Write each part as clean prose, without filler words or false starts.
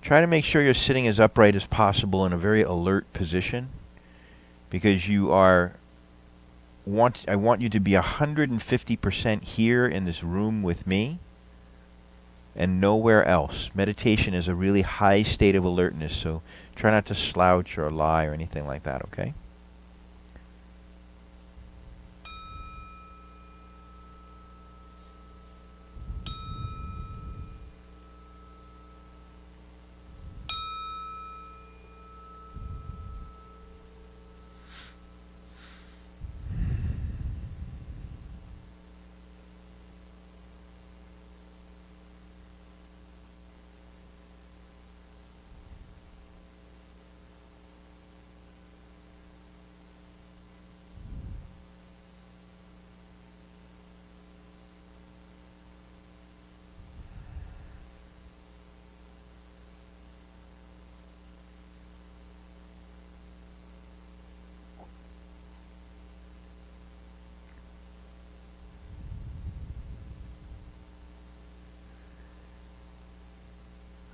Try to make sure you're sitting as upright as possible in a very alert position, because I want you to be 150% here in this room with me and nowhere else. Meditation is a really high state of alertness, so try not to slouch or lie or anything like that, okay?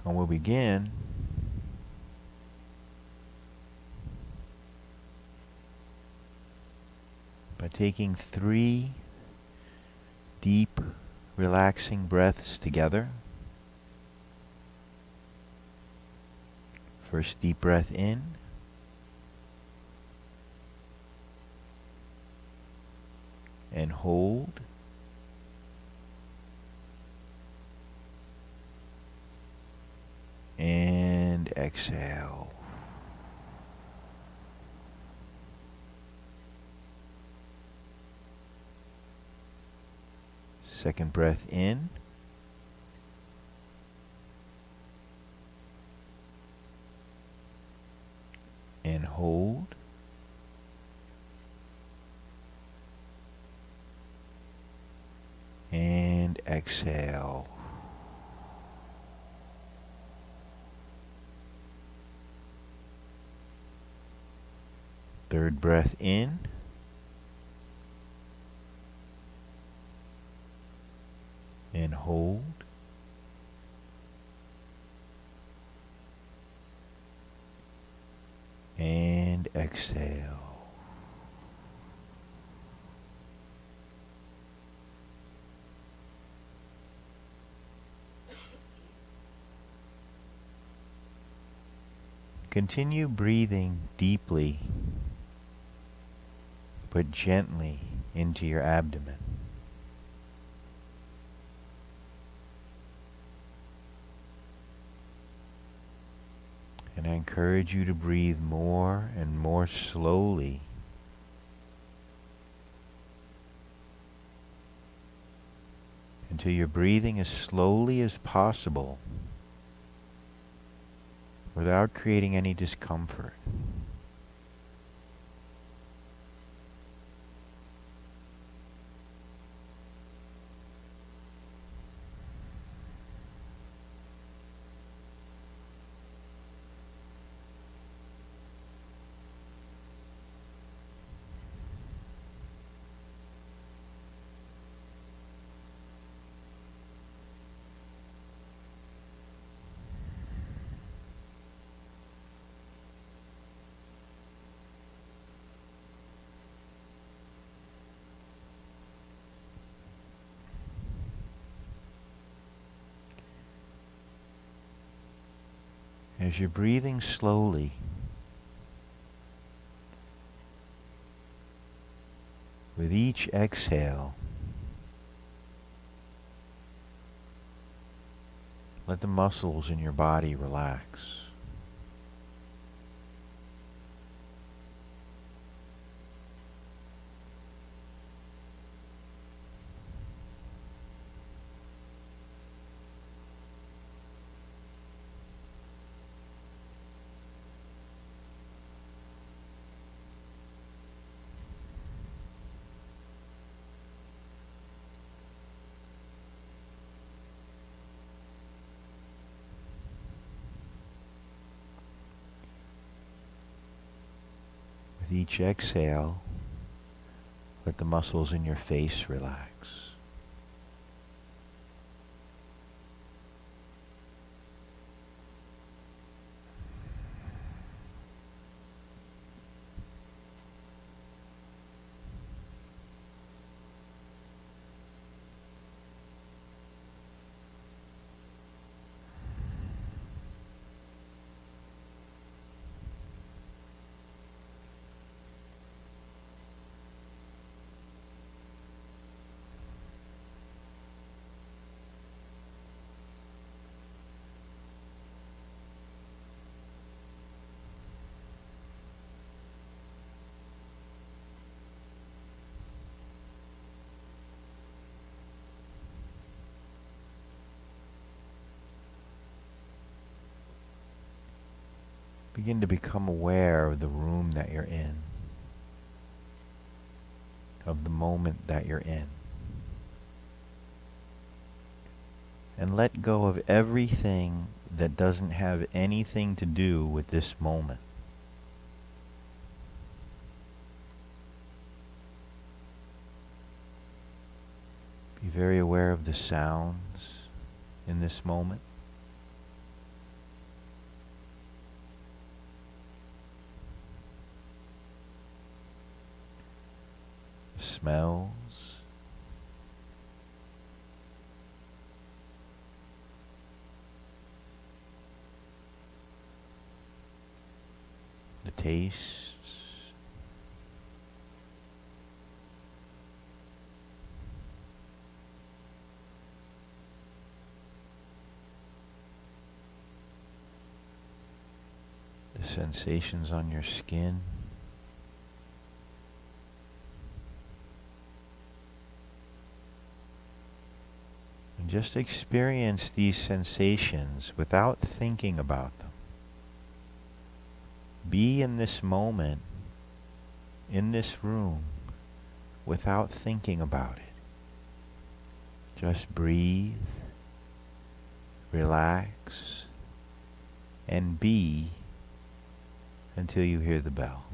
And we'll begin by taking 3 deep, relaxing breaths together. First deep breath in. And hold. And exhale. Second breath in. And hold. And exhale. Third breath in. And hold. And exhale. Continue breathing deeply but gently into your abdomen. And I encourage you to breathe more and more slowly until you're breathing as slowly as possible without creating any discomfort. As you're breathing slowly, with each exhale, let the muscles in your body relax. With each exhale, let the muscles in your face relax. Begin to become aware of the room that you're in, of the moment that you're in. And let go of everything that doesn't have anything to do with this moment. Be very aware of the sounds in this moment. The smells. The tastes. The sensations on your skin. And just experience these sensations without thinking about them. Be in this moment, in this room, without thinking about it. Just breathe, relax, and be until you hear the bell.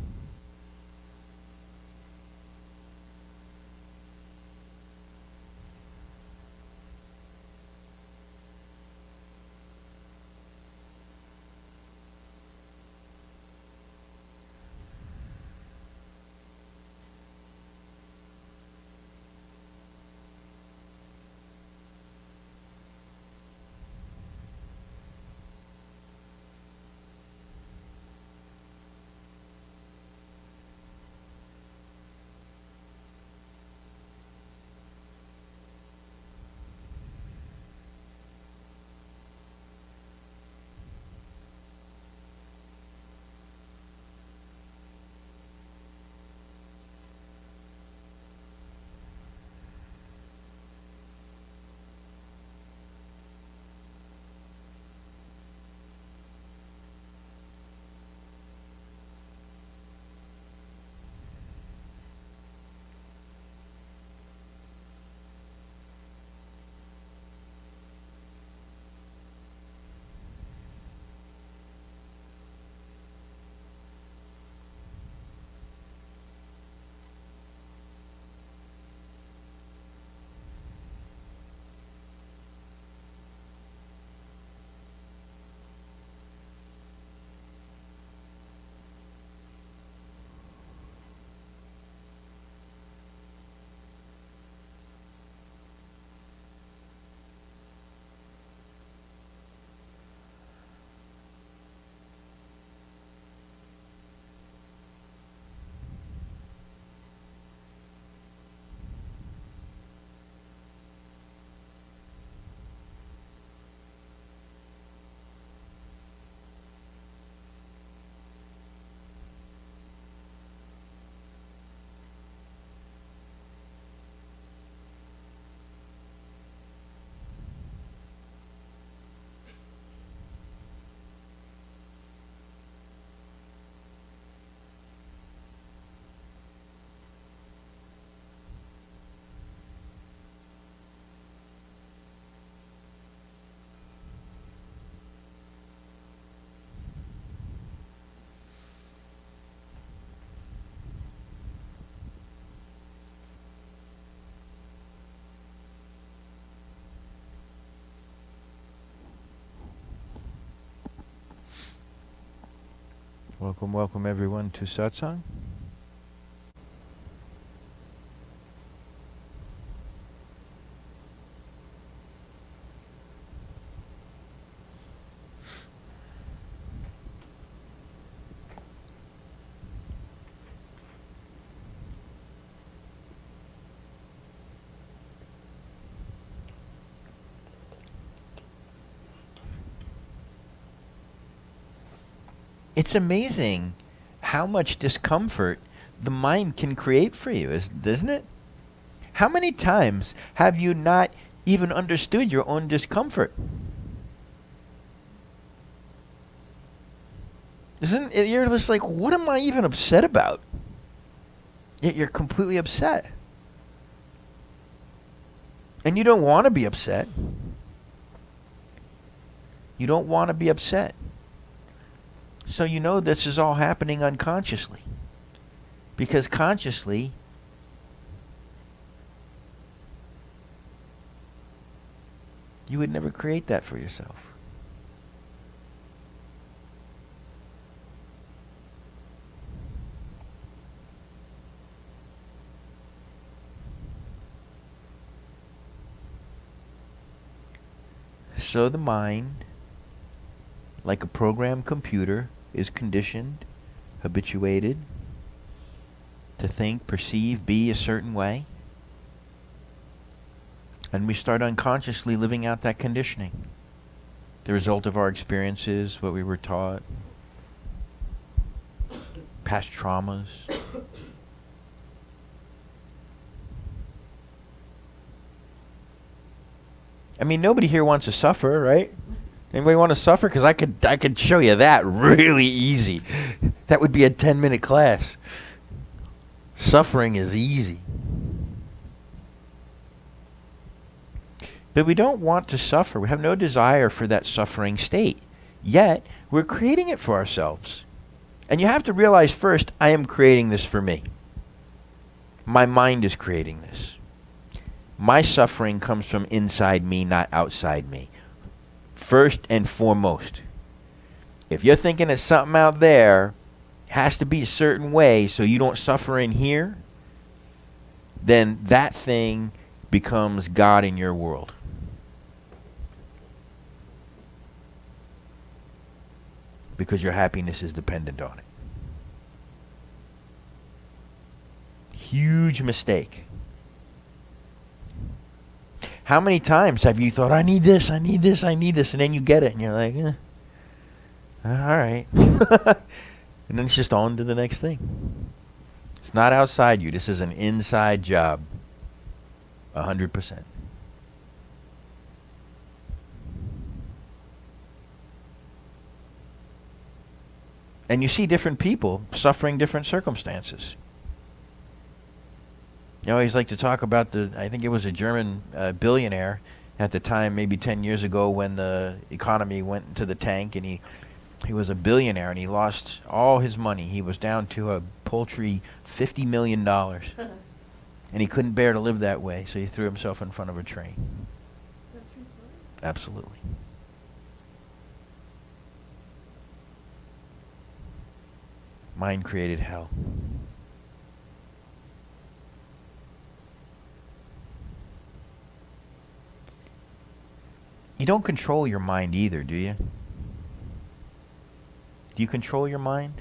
Welcome, welcome everyone to Satsang. It's amazing how much discomfort the mind can create for you, isn't it? How many times have you not even understood your own discomfort? Isn't it, you're just like, what am I even upset about? Yet you're completely upset. And you don't want to be upset. You don't want to be upset. So you know this is all happening unconsciously. Because consciously, you would never create that for yourself. So the mind, like a programmed computer, is conditioned, habituated to think, perceive, be a certain way. And we start unconsciously living out that conditioning. The result of our experiences, what we were taught, past traumas. I mean, nobody here wants to suffer, right? Anybody want to suffer? Because I could show you that really easy. That would be a 10-minute class. Suffering is easy. But we don't want to suffer. We have no desire for that suffering state. Yet, we're creating it for ourselves. And you have to realize first, I am creating this for me. My mind is creating this. My suffering comes from inside me, not outside me. First and foremost. If you're thinking that something out there has to be a certain way so you don't suffer in here, then that thing becomes God in your world. Because your happiness is dependent on it. Huge mistake. How many times have you thought, I need this, I need this, I need this, and then you get it, and you're like, all right. And then it's just on to the next thing. It's not outside you. This is an inside job. 100%. And you see different people suffering different circumstances. You always like to talk about I think it was a German billionaire at the time, maybe 10 years ago, when the economy went into the tank, and he was a billionaire and he lost all his money. He was down to a paltry $50 million. And he couldn't bear to live that way, so he threw himself in front of a train. Is that a true story? Absolutely. Mind created hell. You don't control your mind either, do you? Do you control your mind?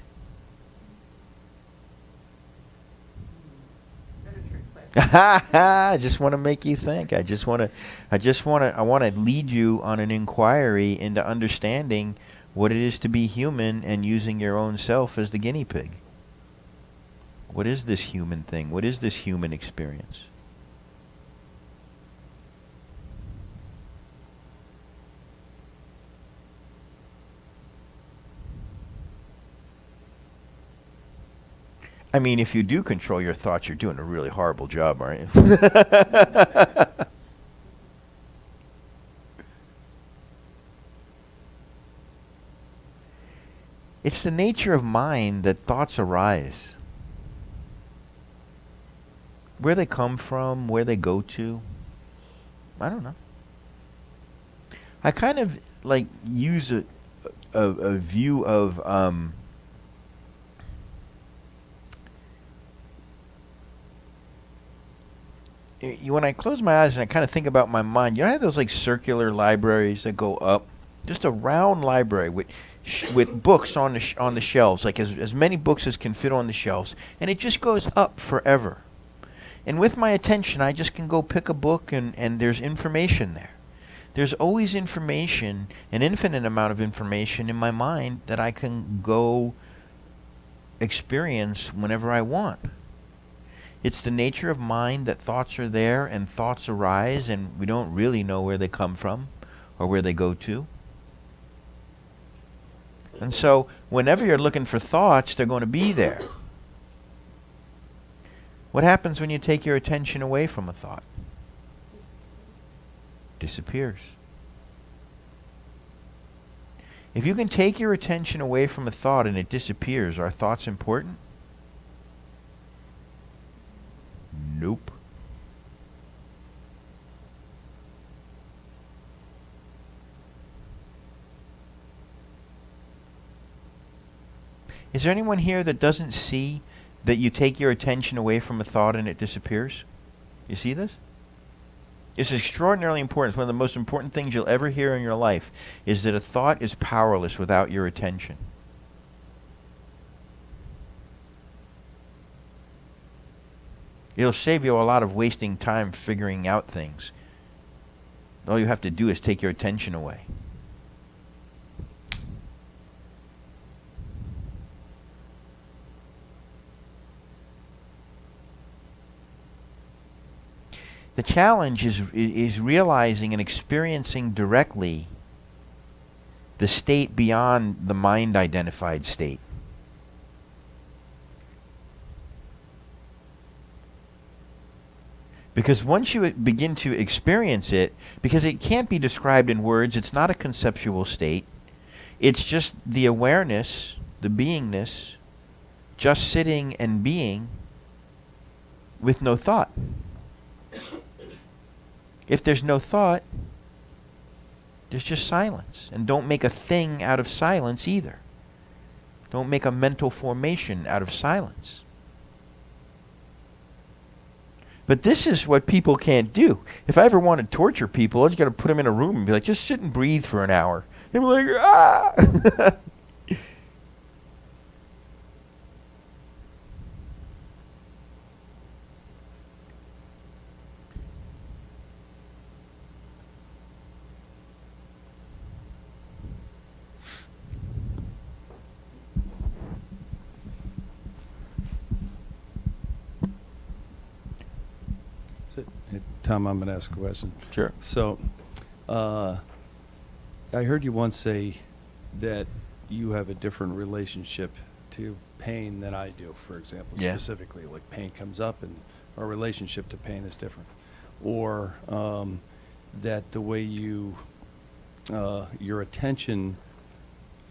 I just want to make you think. I want to lead you on an inquiry into understanding what it is to be human and using your own self as the guinea pig. What is this human thing? What is this human experience? I mean, if you do control your thoughts, you're doing a really horrible job, aren't you? It's the nature of mind that thoughts arise. Where they come from, where they go to, I don't know. I kind of like use a view of when I close my eyes and I kind of think about my mind, you know, I have those like circular libraries that go up, just a round library with books on the shelves, like as many books as can fit on the shelves, and it just goes up forever. And with my attention, I just can go pick a book, and there's information there. There's always information, an infinite amount of information in my mind that I can go experience whenever I want. It's the nature of mind that thoughts are there and thoughts arise, and we don't really know where they come from or where they go to. And so whenever you're looking for thoughts, they're going to be there. What happens when you take your attention away from a thought? Disappears. If you can take your attention away from a thought and it disappears, are thoughts important? Nope. Is there anyone here that doesn't see that you take your attention away from a thought and it disappears? You see this? It's extraordinarily important. It's one of the most important things you'll ever hear in your life is that a thought is powerless without your attention. It'll save you a lot of wasting time figuring out things. All you have to do is take your attention away. The challenge is realizing and experiencing directly the state beyond the mind-identified state. Because once you begin to experience it, because it can't be described in words, it's not a conceptual state, it's just the awareness, the beingness, just sitting and being with no thought. If there's no thought, there's just silence. And don't make a thing out of silence either. Don't make a mental formation out of silence. But this is what people can't do. If I ever want to torture people, I just got to put them in a room and be like, just sit and breathe for an hour. They'll be like, ah! Tom, I'm going to ask a question. Sure. So, I heard you once say that you have a different relationship to pain than I do, for example, Yeah. specifically. Like pain comes up and our relationship to pain is different. Or that the way you, your attention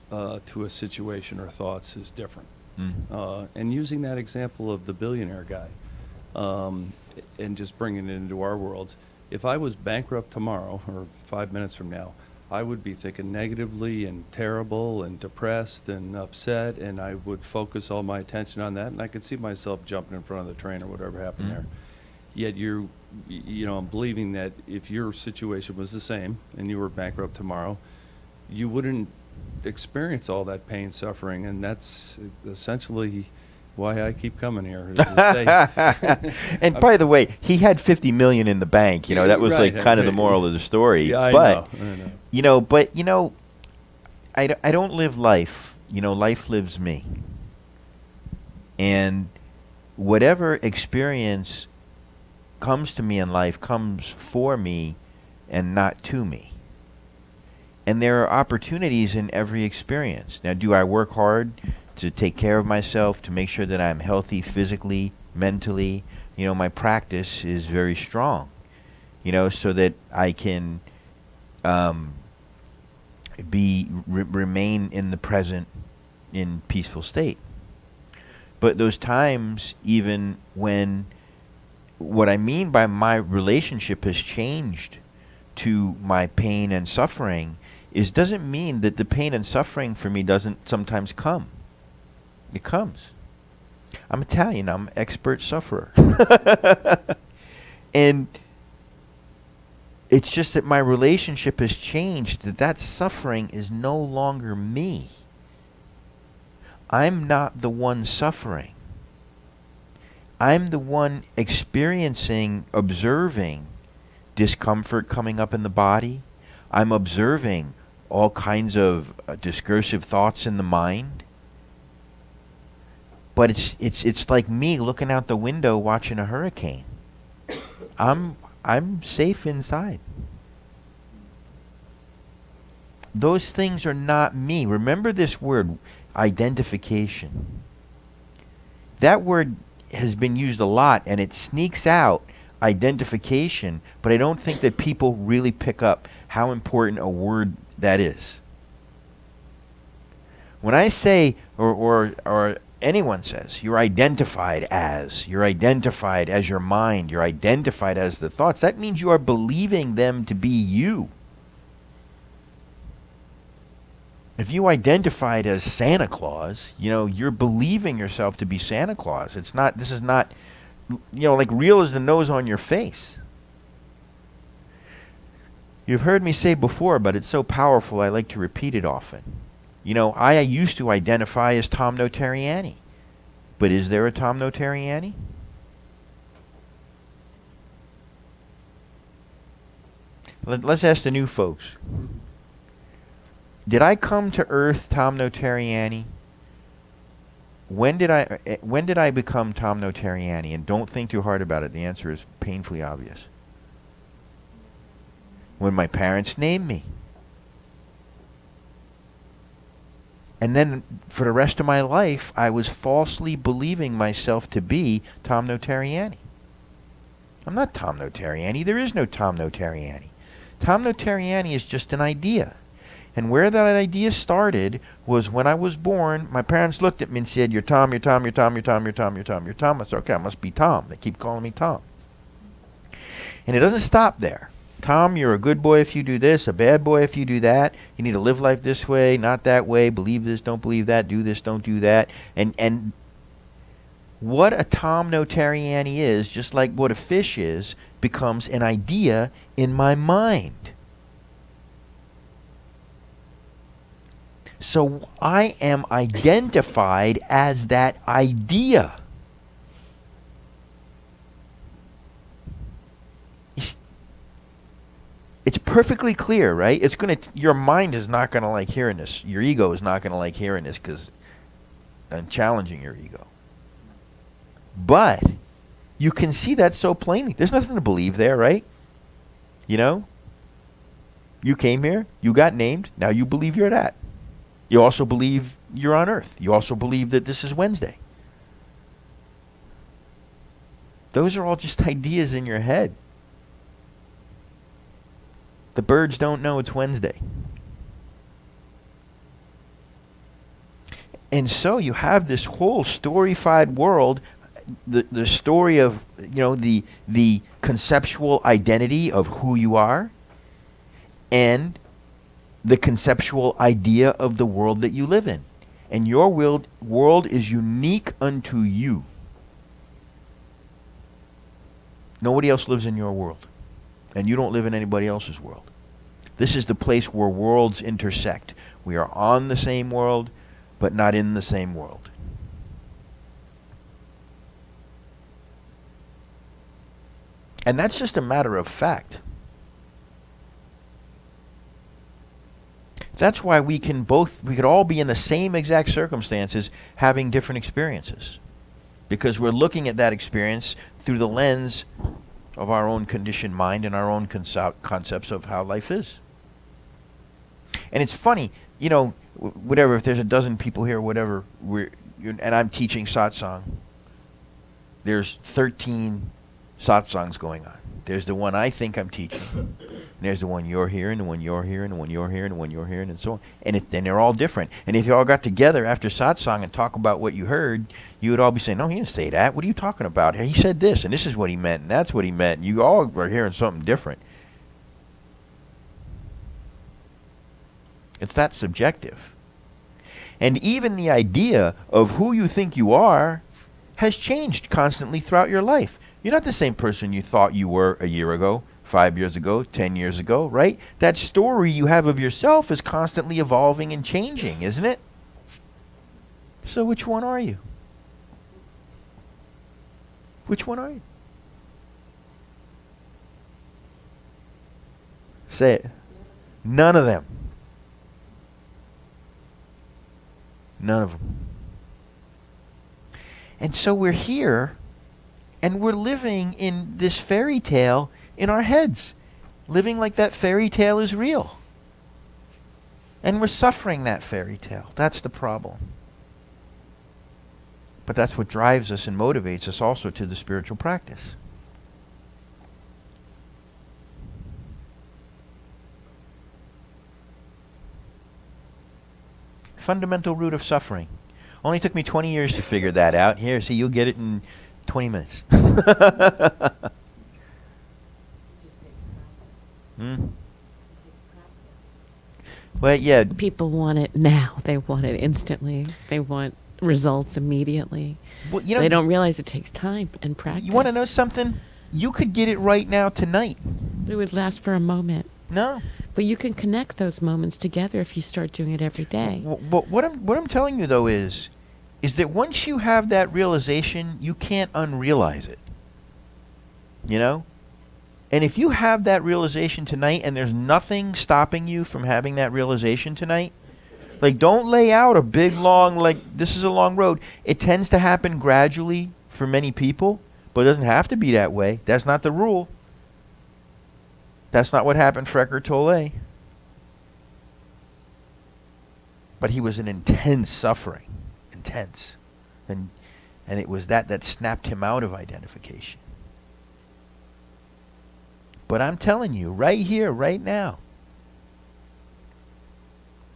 to a situation or thoughts is different. And using that example of the billionaire guy, and just bringing it into our worlds, if I was bankrupt tomorrow or 5 minutes from now, I would be thinking negatively and terrible and depressed and upset, and I would focus all my attention on that, and I could see myself jumping in front of the train or whatever happened there. Yet you know, I'm believing that if your situation was the same and you were bankrupt tomorrow, you wouldn't experience all that pain, suffering, and that's essentially why I keep coming here. And by the way, he had 50 million in the bank. You know, that was Right, like kind of the moral of the story. Yeah, I but know. I don't live life. You know, life lives me. And whatever experience comes to me in life comes for me and not to me. And there are opportunities in every experience. Now, do I work hard to take care of myself, to make sure that I'm healthy physically, mentally? You know, my practice is very strong, you know, so that I can remain in the present in peaceful state. But those times, even when what I mean by my relationship has changed to my pain and suffering, doesn't mean that the pain and suffering for me doesn't sometimes come. It comes. I'm Italian. I'm an expert sufferer. And it's just that my relationship has changed, that suffering is no longer me. I'm not the one suffering. I'm the one experiencing, observing discomfort coming up in the body. I'm observing all kinds of discursive thoughts in the mind. But it's like me looking out the window watching a hurricane. I'm safe inside. Those things are not me. Remember this word, identification. That word has been used a lot, and it sneaks out identification, but I don't think that people really pick up how important a word that is. When I say, or anyone says, you're identified as your mind, you're identified as the thoughts, that means you are believing them to be you. If you identified as Santa Claus, you're believing yourself to be Santa Claus. This is not, like real as the nose on your face. You've heard me say before, but it's so powerful I like to repeat it often. I used to identify as Tom Notarianni. But is there a Tom Notarianni? Let's ask the new folks. Did I come to Earth Tom Notarianni? When did I become Tom Notarianni? And don't think too hard about it. The answer is painfully obvious. When my parents named me. And then for the rest of my life, I was falsely believing myself to be Tom Notarianni. I'm not Tom Notarianni. There is no Tom Notarianni. Tom Notarianni is just an idea. And where that idea started was when I was born, my parents looked at me and said, "You're Tom, you're Tom, you're Tom, you're Tom, you're Tom, you're Tom, you're Tom." I said, "Okay, I must be Tom." They keep calling me Tom. And it doesn't stop there. Tom, you're a good boy if you do this, a bad boy if you do that. You need to live life this way, not that way. Believe this, don't believe that. Do this, don't do that. And what a Tom Notarianni is, just like what a fish is, becomes an idea in my mind. So I am identified as that idea. It's perfectly clear, right? Your mind is not going to like hearing this. Your ego is not going to like hearing this because I'm challenging your ego. But you can see that so plainly. There's nothing to believe there, right? You came here, you got named, now you believe you're that. You also believe you're on Earth. You also believe that this is Wednesday. Those are all just ideas in your head. The birds don't know it's Wednesday. And so you have this whole storyfied world, the story of, the conceptual identity of who you are, and the conceptual idea of the world that you live in. And your world is unique unto you. Nobody else lives in your world. And you don't live in anybody else's world. This is the place where worlds intersect. We are on the same world, but not in the same world. And that's just a matter of fact. That's why we could all be in the same exact circumstances having different experiences. Because we're looking at that experience through the lens of our own conditioned mind and our own concepts of how life is. And it's funny, whatever, if there's a dozen people here, whatever, and I'm teaching satsang, there's 13 satsangs going on. There's the one I think I'm teaching. And there's the one you're hearing, the one you're hearing, the one you're hearing, the one you're hearing, and so on. And they're all different. And if you all got together after satsang and talk about what you heard, you would all be saying, "No, he didn't say that. What are you talking about? He said this, and this is what he meant, and that's what he meant." And you all are hearing something different. It's that subjective. And even the idea of who you think you are has changed constantly throughout your life. You're not the same person you thought you were a year ago, 5 years ago, 10 years ago, right? That story you have of yourself is constantly evolving and changing, isn't it? So which one are you? Which one are you? Say it. None of them. None of them. And so we're here, and we're living in this fairy tale in our heads, living like that fairy tale is real. And we're suffering that fairy tale. That's the problem. But that's what drives us and motivates us also to the spiritual practice. Fundamental root of suffering. Only took me 20 years to figure that out. Here, see, you'll get it in 20 minutes. It just takes practice. Hmm? It takes practice. Well, yeah. People want it now. They want it instantly. They want results immediately. Well, you know, They don't realize it takes time and practice. you want to know something? You could get it right now tonight. It would last for a moment. No. But you can connect those moments together if you start doing it every day. But what I'm telling you though is that once you have that realization, you can't unrealize it. You know? And if you have that realization tonight and there's nothing stopping you from having that realization tonight, like don't lay out a big long, like this is a long road. It tends to happen gradually for many people, but it doesn't have to be that way. That's not the rule. That's not what happened for Eckhart Tolle. But he was in intense suffering. Intense. And it was that snapped him out of identification. But I'm telling you, right here, right now,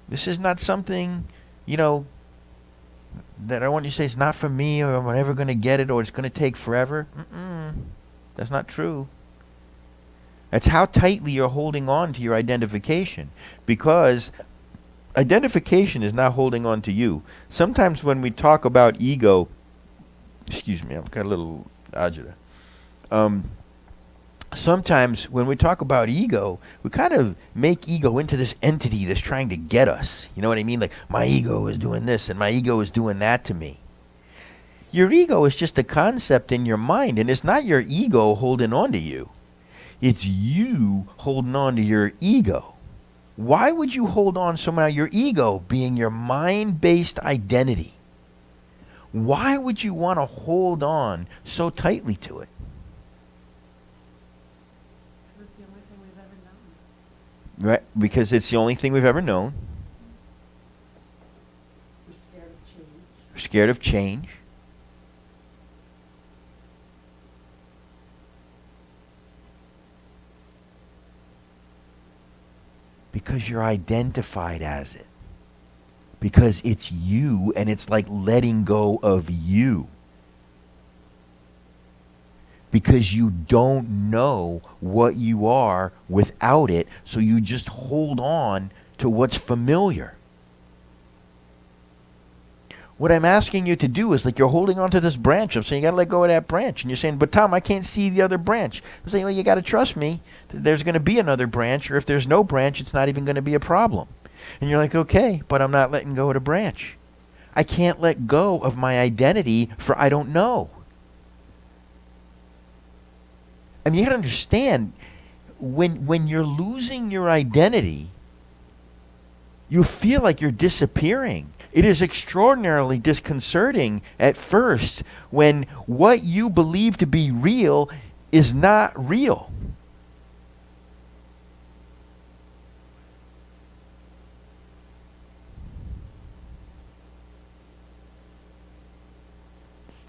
this is not something, you know, that I want you to say it's not for me or I'm never going to get it or it's going to take forever. That's not true. That's how tightly you're holding on to your identification, because identification is not holding on to you. Sometimes when we talk about ego, excuse me, I've got a little agita. Sometimes when we talk about ego, we kind of make ego into this entity that's trying to get us. You know what I mean? Like, my ego is doing this and my ego is doing that to me. Your ego is just a concept in your mind, and it's not your ego holding on to you. It's you holding on to your ego. Why would you hold on somehow? Your ego being your mind-based identity. Why would you want to hold on so tightly to it? Because it's the only thing we've ever known. Right? Because it's the only thing we've ever known. We're scared of change. We're scared of change. Because you're identified as it. Because it's you, and it's like letting go of you. Because you don't know what you are without it, so you just hold on to what's familiar. What I'm asking you to do is, like, you're holding on to this branch. I'm saying you got to let go of that branch. And you're saying, but Tom, I can't see the other branch. I'm saying, well, you got to trust me. There's going to be another branch, or if there's no branch, it's not even going to be a problem. And you're like, okay, but I'm not letting go of the branch. I can't let go of my identity for I don't know. I mean, you got to understand, when you're losing your identity, you feel like you're disappearing. It is extraordinarily disconcerting at first when what you believe to be real is not real.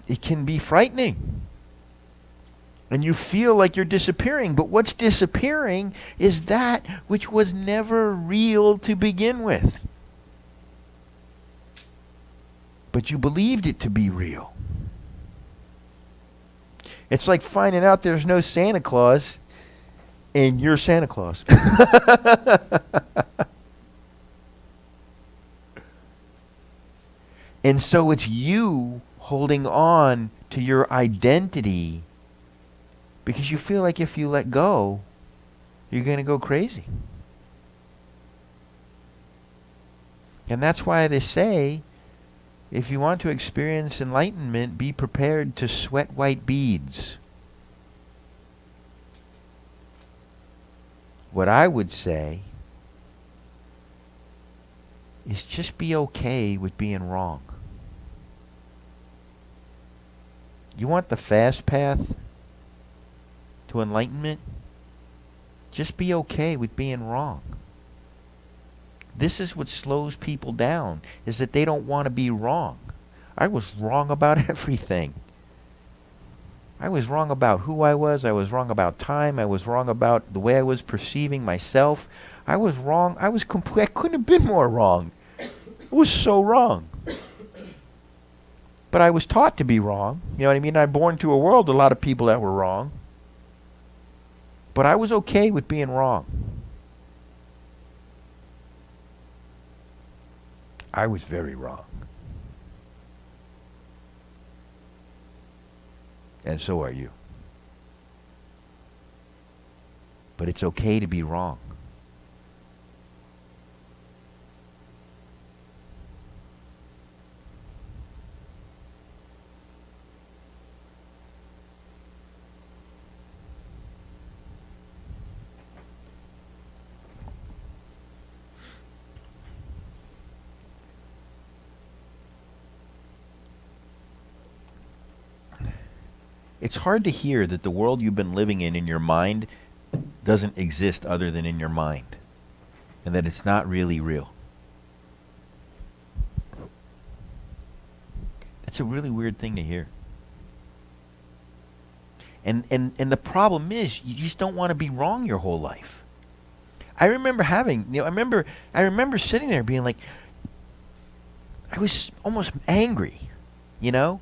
It can be frightening. And you feel like you're disappearing, but what's disappearing is that which was never real to begin with. But you believed it to be real. It's like finding out there's no Santa Claus and you're Santa Claus. And so it's you holding on to your identity because you feel like if you let go, you're going to go crazy. And that's why they say, if you want to experience enlightenment, be prepared to sweat white beads. What I would say is just be okay with being wrong. You want the fast path to enlightenment? Just be okay with being wrong. This is what slows people down, is that they don't want to be wrong. I was wrong about everything. I was wrong about who I was wrong about time, I was wrong about the way I was perceiving myself. I was wrong, I couldn't have been more wrong. It was so wrong. But I was taught to be wrong. You know what I mean? I was born to a world, a lot of people that were wrong. But I was okay with being wrong. I was very wrong. And so are you. But it's okay to be wrong. It's hard to hear that the world you've been living in your mind doesn't exist other than in your mind, and that it's not really real. It's a really weird thing to hear. And the problem is, you just don't want to be wrong your whole life. I remember I remember sitting there being like, I was almost angry, you know?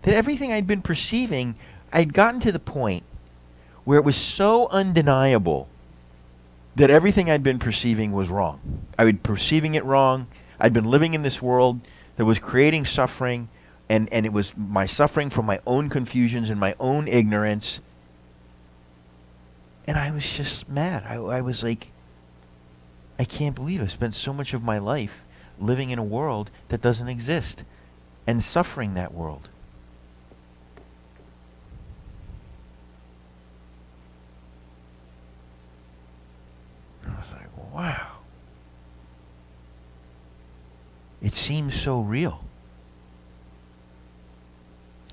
That everything I'd been perceiving, I'd gotten to the point where it was so undeniable that everything I'd been perceiving was wrong. I was perceiving it wrong. I'd been living in this world that was creating suffering, and it was my suffering from my own confusions and my own ignorance. And I was just mad. I was like, I can't believe I spent so much of my life living in a world that doesn't exist and suffering that world. I was like, wow. It seems so real.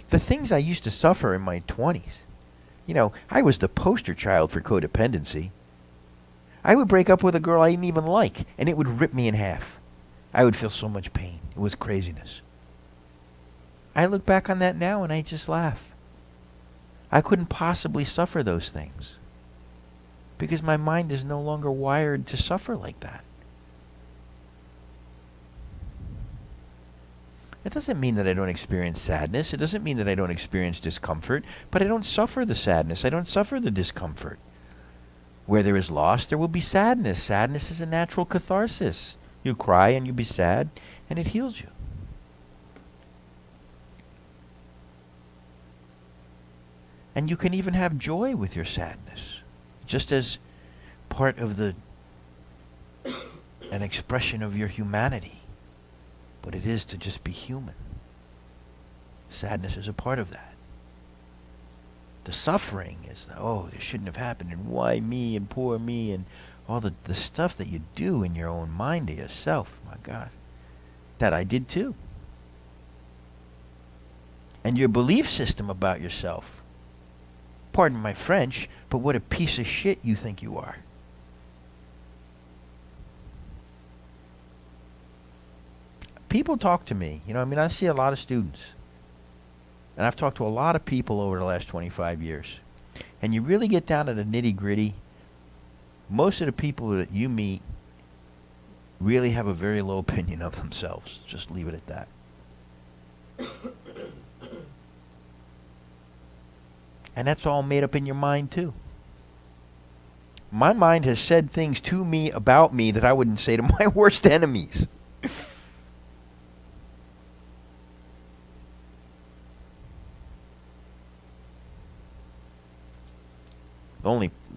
The things I used to suffer in my 20s. You know, I was the poster child for codependency. I would break up with a girl I didn't even like, and it would rip me in half. I would feel so much pain. It was craziness. I look back on that now and I just laugh. I couldn't possibly suffer those things because my mind is no longer wired to suffer like that. It doesn't mean that I don't experience sadness. It doesn't mean that I don't experience discomfort, but I don't suffer the sadness. I don't suffer the discomfort. Where there is loss, there will be sadness. Sadness is a natural catharsis. You cry and you be sad, and it heals you. And you can even have joy with your sadness, just as part of an expression of your humanity. But it is to just be human. Sadness is a part of that. The suffering is, oh, this shouldn't have happened, and why me, and poor me, and all the stuff that you do in your own mind to yourself. My God. That I did too. And your belief system about yourself. Pardon my French, but what a piece of shit you think you are. People talk to me, I see a lot of students. And I've talked to a lot of people over the last 25 years. And you really get down to the nitty-gritty, most of the people that you meet really have a very low opinion of themselves. Just leave it at that. And that's all made up in your mind too. My mind has said things to me about me that I wouldn't say to my worst enemies.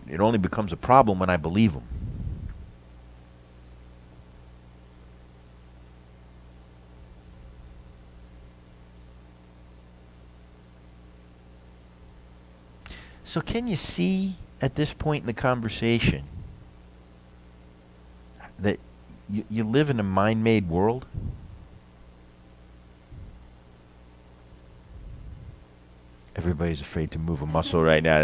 It only becomes a problem when I believe them. So can you see at this point in the conversation that you live in a mind-made world? Everybody's afraid to move a muscle right now.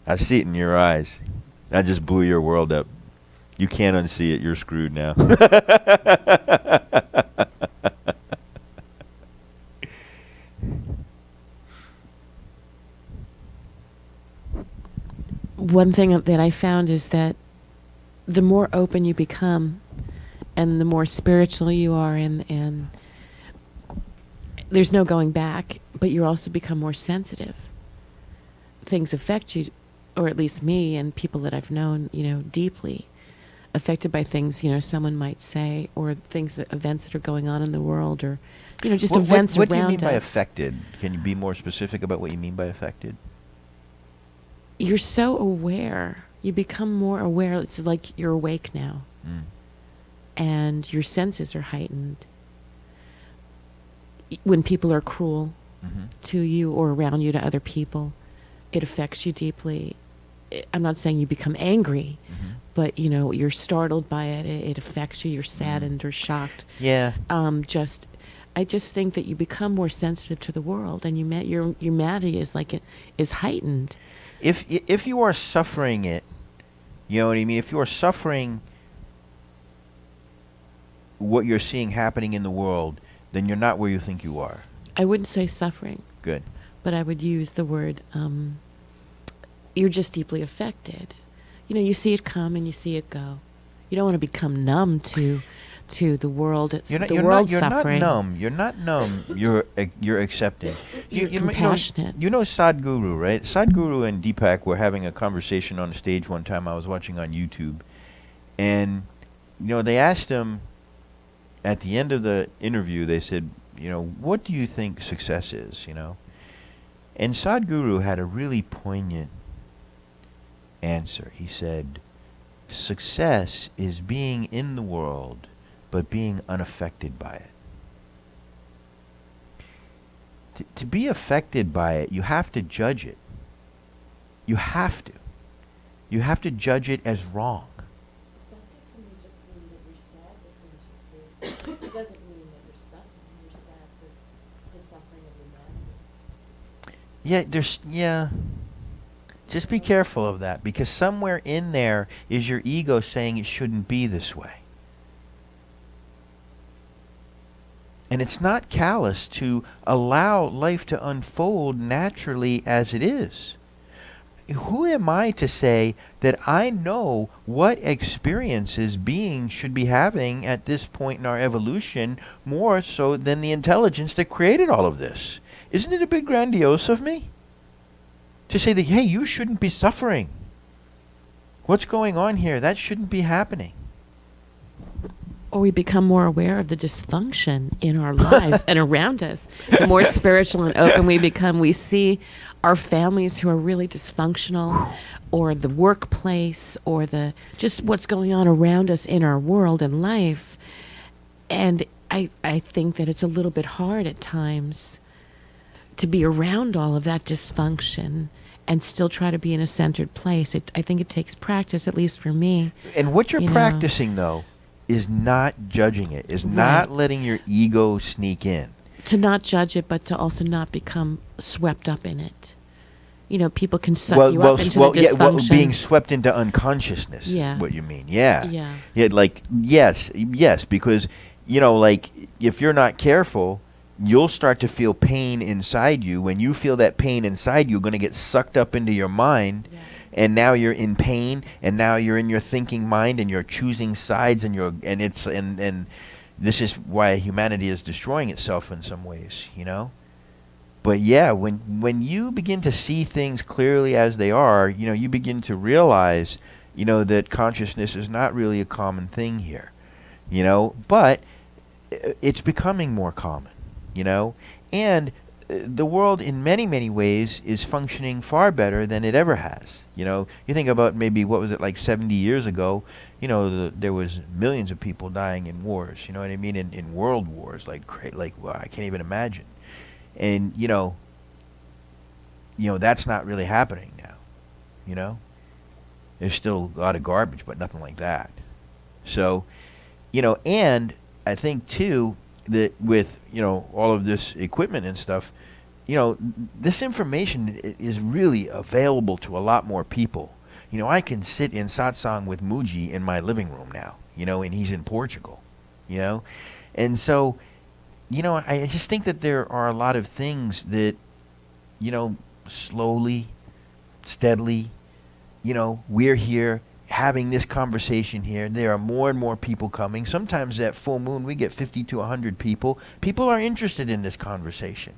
I see it in your eyes. I just blew your world up. You can't unsee it. You're screwed now. One thing that I found is that the more open you become and the more spiritual you are, and there's no going back, but you also become more sensitive. Things affect you, or at least me and people that I've known, deeply affected by things, someone might say, or events that are going on in the world, or, just events what around us. What do you mean by affected? Can you be more specific about what you mean by affected? You're so aware. You become more aware. It's like you're awake now. Mm. And your senses are heightened. When people are cruel to you or around you to other people, it affects you deeply. I'm not saying you become angry, but you're startled by it. It affects you. You're saddened or shocked. Yeah. I just think that you become more sensitive to the world, and your humanity is heightened. If you are suffering it, you know what I mean? If you are suffering what you're seeing happening in the world, then you're not where you think you are. I wouldn't say suffering. Good. But I would use the word, you're just deeply affected. You see it come and you see it go. You don't want to become numb to the world. You're Suffering. not numb. You're not numb. You're accepting. You're compassionate. You know Sadhguru, right? Sadhguru and Deepak were having a conversation on stage one time I was watching on YouTube. And, they asked him, at the end of the interview, they said, what do you think success is, And Sadhguru had a really poignant answer. He said, success is being in the world, but being unaffected by it. To be affected by it, you have to judge it. You have to. You have to judge it as wrong. Affected can just mean that you're sad because you see. It doesn't mean that you're suffering. You're sad for the suffering of humanity. Just be careful of that, because somewhere in there is your ego saying it shouldn't be this way. And it's not callous to allow life to unfold naturally as it is. Who am I to say that I know what experiences beings should be having at this point in our evolution more so than the intelligence that created all of this? Isn't it a bit grandiose of me to say that, hey, you shouldn't be suffering? What's going on here? That shouldn't be happening. Or we become more aware of the dysfunction in our lives and around us. The more spiritual and open we become, we see our families who are really dysfunctional, or the workplace, or just what's going on around us in our world and life. And I think that it's a little bit hard at times to be around all of that dysfunction and still try to be in a centered place. I think it takes practice, at least for me. And what you're practicing, though, is not judging it, is not letting your ego sneak in. To not judge it, but to also not become swept up in it. People can suck you up into the dysfunction. Being swept into unconsciousness. Yeah. What you mean? Yeah. Yeah. Yes, because if you're not careful, you'll start to feel pain inside you. When you feel that pain inside you, you're going to get sucked up into your mind. Yeah. And now you're in pain, and now you're in your thinking mind, and you're choosing sides, and this is why humanity is destroying itself in some ways, But yeah, when you begin to see things clearly as they are, you begin to realize, that consciousness is not really a common thing here, But it's becoming more common, and the world in many, many ways is functioning far better than it ever has. You think about maybe, what was it, like 70 years ago, there was millions of people dying in wars, you know what I mean, in world wars, well, I can't even imagine. And, that's not really happening now, There's still a lot of garbage, but nothing like that. So, and I think, too, that with, all of this equipment and stuff, this information is really available to a lot more people. I can sit in satsang with Muji in my living room now, and he's in Portugal, you know. And so, I just think that there are a lot of things that, slowly, steadily, we're here having this conversation here. There are more and more people coming. Sometimes at full moon, we get 50 to 100 people. People are interested in this conversation.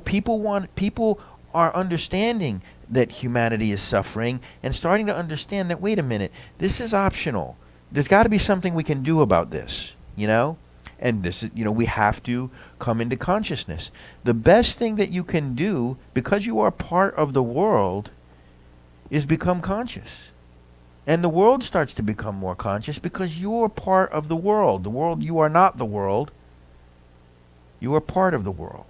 People are understanding that humanity is suffering and starting to understand that, wait a minute, this is optional. There's got to be something we can do about this, And this is, we have to come into consciousness. The best thing that you can do, because you are part of the world, is become conscious. And the world starts to become more conscious because you're part of the world. The world, you are not the world. You are part of the world.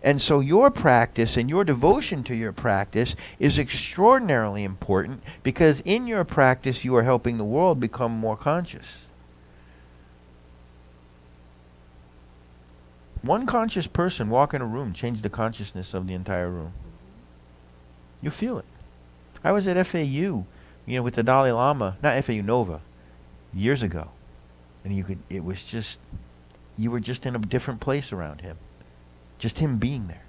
And so your practice and your devotion to your practice is extraordinarily important, because in your practice you are helping the world become more conscious. One conscious person walk in a room, change the consciousness of the entire room. You feel it. I was at FAU, with the Dalai Lama, not FAU Nova, years ago. And you were just in a different place around him. Just him being there.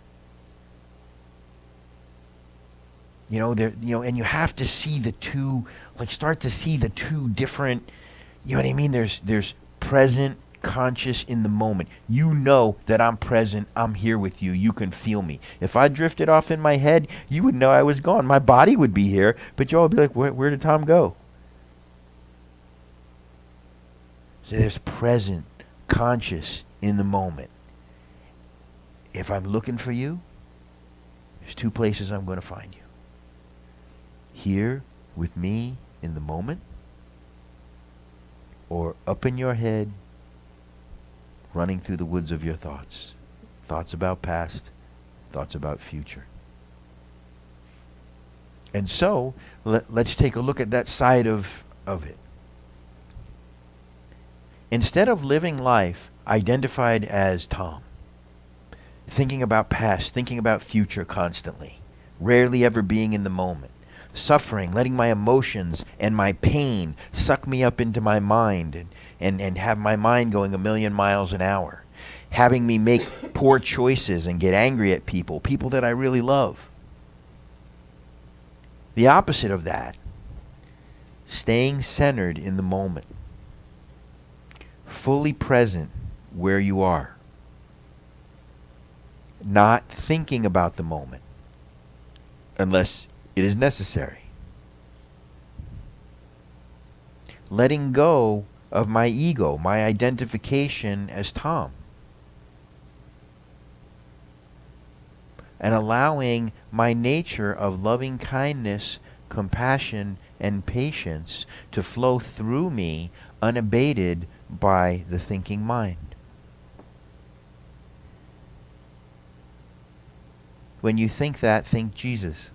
And you have to see the two, start to see the two different, you know what I mean? There's present, conscious in the moment. You know that I'm present, I'm here with you, you can feel me. If I drifted off in my head, you would know I was gone. My body would be here, but you all would be like, where did Tom go? So there's present, conscious in the moment. If I'm looking for you, there's two places I'm going to find you. Here with me in the moment, or up in your head, running through the woods of your thoughts. Thoughts about past, thoughts about future. And so, let's take a look at that side of it. Instead of living life identified as Tom, thinking about past, thinking about future constantly, rarely ever being in the moment, suffering, letting my emotions and my pain suck me up into my mind and have my mind going 1,000,000 miles an hour, having me make poor choices and get angry at people that I really love. The opposite of that, staying centered in the moment, fully present where you are, not thinking about the moment unless it is necessary. Letting go of my ego, my identification as Tom. And allowing my nature of loving kindness, compassion, and patience to flow through me unabated by the thinking mind. When you think that, think Jesus.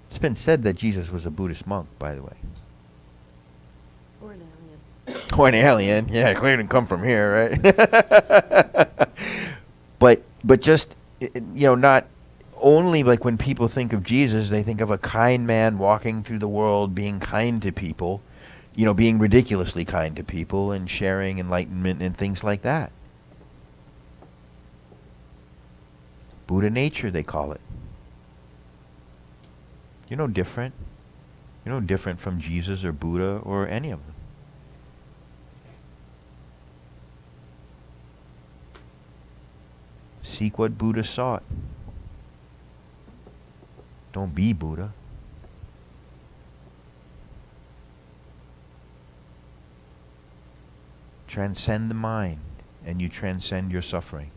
It's been said that Jesus was a Buddhist monk, by the way. Or an alien. Or an alien. Yeah, clearly didn't come from here, right? But just, not only like when people think of Jesus, they think of a kind man walking through the world, being kind to people, being ridiculously kind to people and sharing enlightenment and things like that. Buddha nature, they call it. You're no different. You're no different from Jesus or Buddha or any of them. Seek what Buddha sought. Don't be Buddha. Transcend the mind, and you transcend your suffering.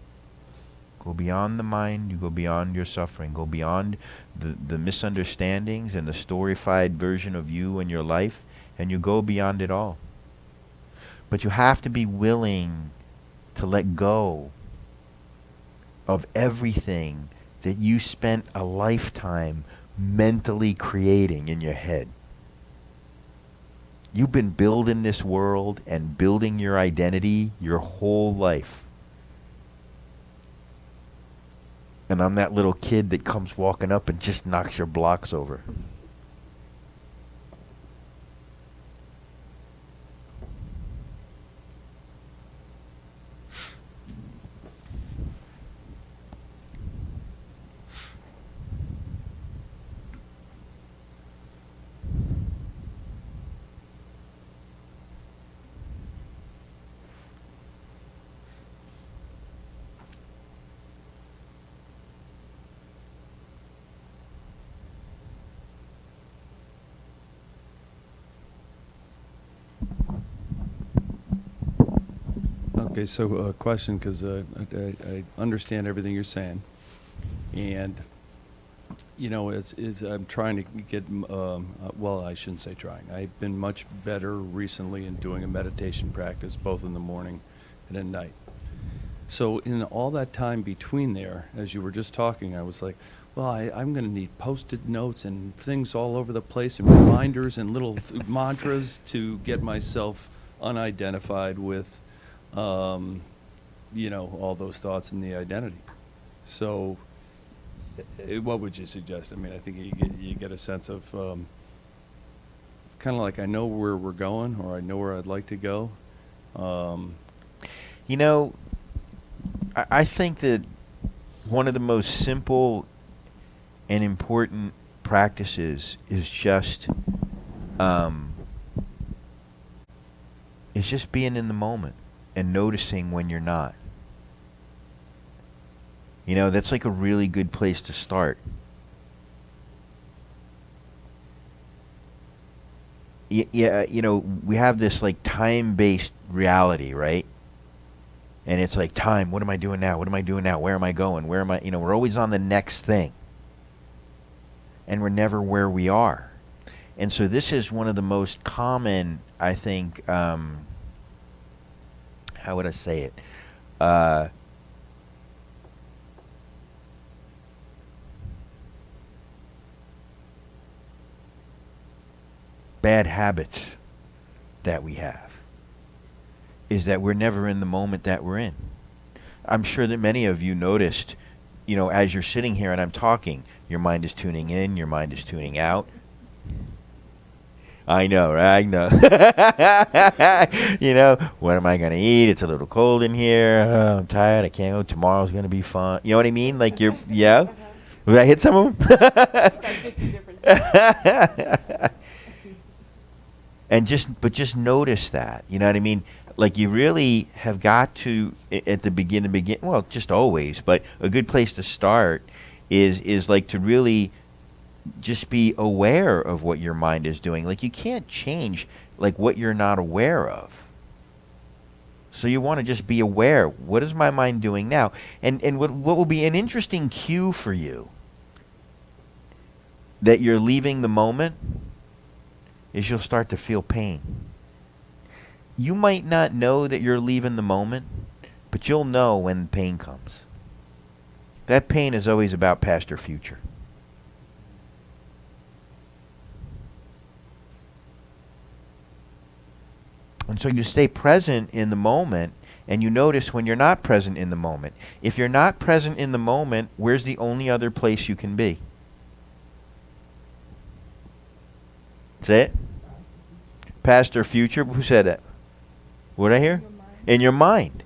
Go beyond the mind, you go beyond your suffering. Go beyond the misunderstandings and the storified version of you and your life, and you go beyond it all. But you have to be willing to let go of everything that you spent a lifetime mentally creating in your head. You've been building this world and building your identity your whole life. And I'm that little kid that comes walking up and just knocks your blocks over. Okay, so a question, because I understand everything you're saying, and I'm trying to get well, I shouldn't say trying. I've been much better recently in doing a meditation practice, both in the morning and at night. So in all that time between there, as you were just talking, I was like, well, I'm going to need Post-it notes and things all over the place and reminders and little mantras to get myself unidentified with all those thoughts and the identity. So what would you suggest? I mean, I think you get a sense of, it's kind of like I know where we're going, or I know where I'd like to go. I think that one of the most simple and important practices is just being in the moment and noticing when you're not. That's like a really good place to start. Yeah, we have this like time-based reality, right? And it's like, time, what am I doing now? What am I doing now? Where am I going? Where am I? We're always on the next thing. And we're never where we are. And so this is one of the most common, I think, how would I say it? Bad habits that we have is that we're never in the moment that we're in. I'm sure that many of you noticed, as you're sitting here and I'm talking, your mind is tuning in, your mind is tuning out. I know, right? I know. What am I going to eat? It's a little cold in here. Oh, I'm tired. I can't go. Tomorrow's going to be fun. You know what I mean? Like yeah? Did I hit some of them? About 50 different times. And just notice that. You know what I mean? Like you really have got to, at the begin, well, just always, but a good place to start is like to really just be aware of what your mind is doing. Like you can't change like what you're not aware of. So you want to just be aware. What is my mind doing now? And what will be an interesting cue for you that you're leaving the moment is you'll start to feel pain. You might not know that you're leaving the moment, but you'll know when pain comes. That pain is always about past or future. And so you stay present in the moment, and you notice when you're not present in the moment. If you're not present in the moment, where's the only other place you can be? Say it? Past or future? Who said that? What did I hear? In your mind.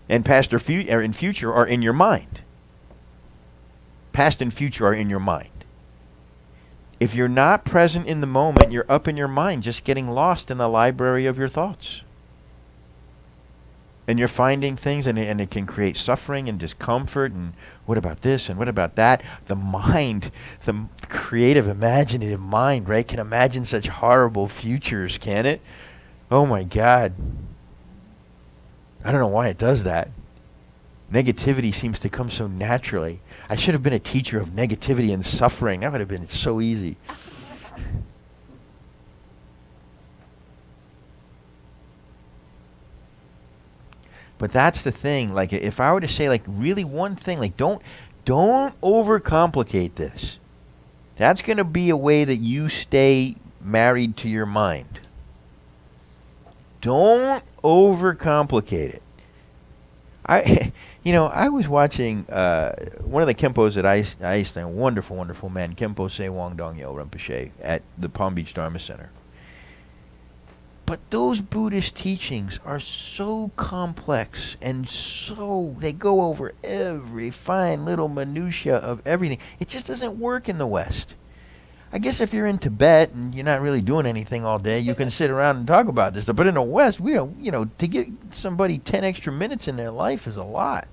And past or future are in your mind. Past and future are in your mind. If you're not present in the moment, you're up in your mind just getting lost in the library of your thoughts. And you're finding things, and it can create suffering and discomfort, and what about this, and what about that? The mind, the creative, imaginative mind, right, can imagine such horrible futures, can it? Oh my God. I don't know why it does that. Negativity seems to come so naturally. I should have been a teacher of negativity and suffering. That would have been so easy. But that's the thing. Like, if I were to say, like, really one thing, like, don't overcomplicate this. That's going to be a way that you stay married to your mind. Don't overcomplicate it. I, I was watching one of the Kempos that I used to, wonderful, wonderful man, Kempo Sewang Dongyo Rinpoche at the Palm Beach Dharma Center. But those Buddhist teachings are so complex and they go over every fine little minutia of everything. It just doesn't work in the West. I guess if you're in Tibet and you're not really doing anything all day, you can sit around and talk about this stuff. But in the West, we don't, to get somebody 10 extra minutes in their life is a lot.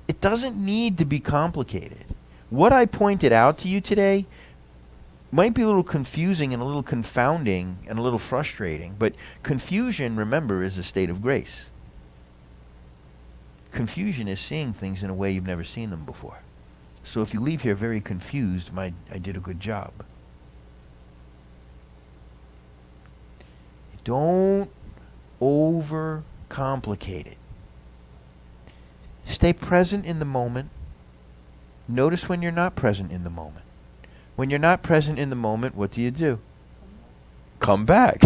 It doesn't need to be complicated. What I pointed out to you today might be a little confusing and a little confounding and a little frustrating, but confusion, remember, is a state of grace. Confusion is seeing things in a way you've never seen them before. So if you leave here very confused, I did a good job. Don't overcomplicate it. Stay present in the moment. Notice when you're not present in the moment. When you're not present in the moment, what do? Come back.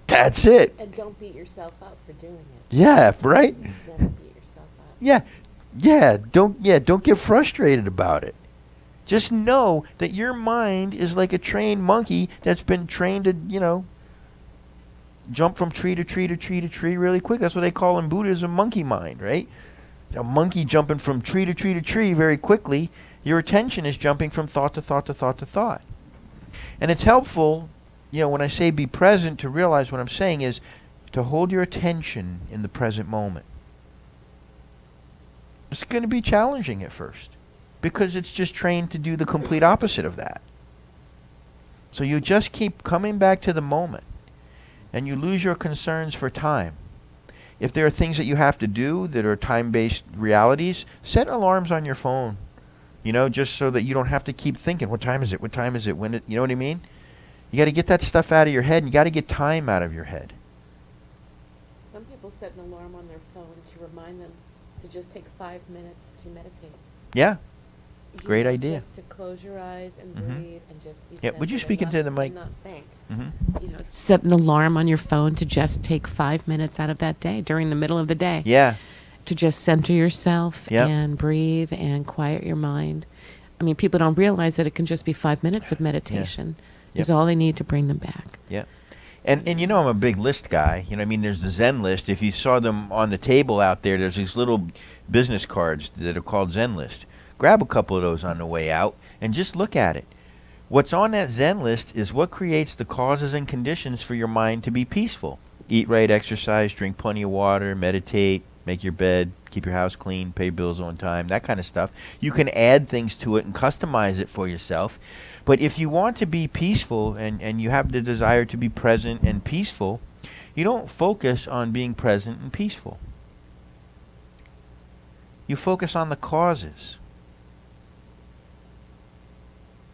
That's it. And don't beat yourself up for doing it. Yeah, right? Never beat yourself up. Yeah, don't get frustrated about it. Just know that your mind is like a trained monkey that's been trained to, jump from tree to tree to tree to tree really quick. That's what they call in Buddhism monkey mind, right? A monkey jumping from tree to tree to tree very quickly. Your attention is jumping from thought to thought to thought to thought. And it's helpful, when I say be present, to realize what I'm saying is to hold your attention in the present moment. It's going to be challenging at first because it's just trained to do the complete opposite of that. So you just keep coming back to the moment and you lose your concerns for time. If there are things that you have to do that are time-based realities, set alarms on your phone. Just so that you don't have to keep thinking, what time is it? What time is it? When you know what I mean? You got to get that stuff out of your head, and you got to get time out of your head. Some people set an alarm on their phone to remind them to just take 5 minutes to meditate. Yeah. Great idea. Just to close your eyes and breathe and just be Yeah, would you centered speak and into the mic? not think. Set an alarm on your phone to just take 5 minutes out of that day during the middle of the day. Yeah. To just center yourself and breathe and quiet your mind. I mean, people don't realize that it can just be 5 minutes of meditation is all they need to bring them back. Yeah. And I'm a big list guy. There's the Zen list. If you saw them on the table out there, there's these little business cards that are called Zen list. Grab a couple of those on the way out and just look at it. What's on that Zen list is what creates the causes and conditions for your mind to be peaceful. Eat right, exercise, drink plenty of water, meditate, make your bed, keep your house clean, pay bills on time, that kind of stuff. You can add things to it and customize it for yourself. But if you want to be peaceful and you have the desire to be present and peaceful, you don't focus on being present and peaceful. You focus on the causes.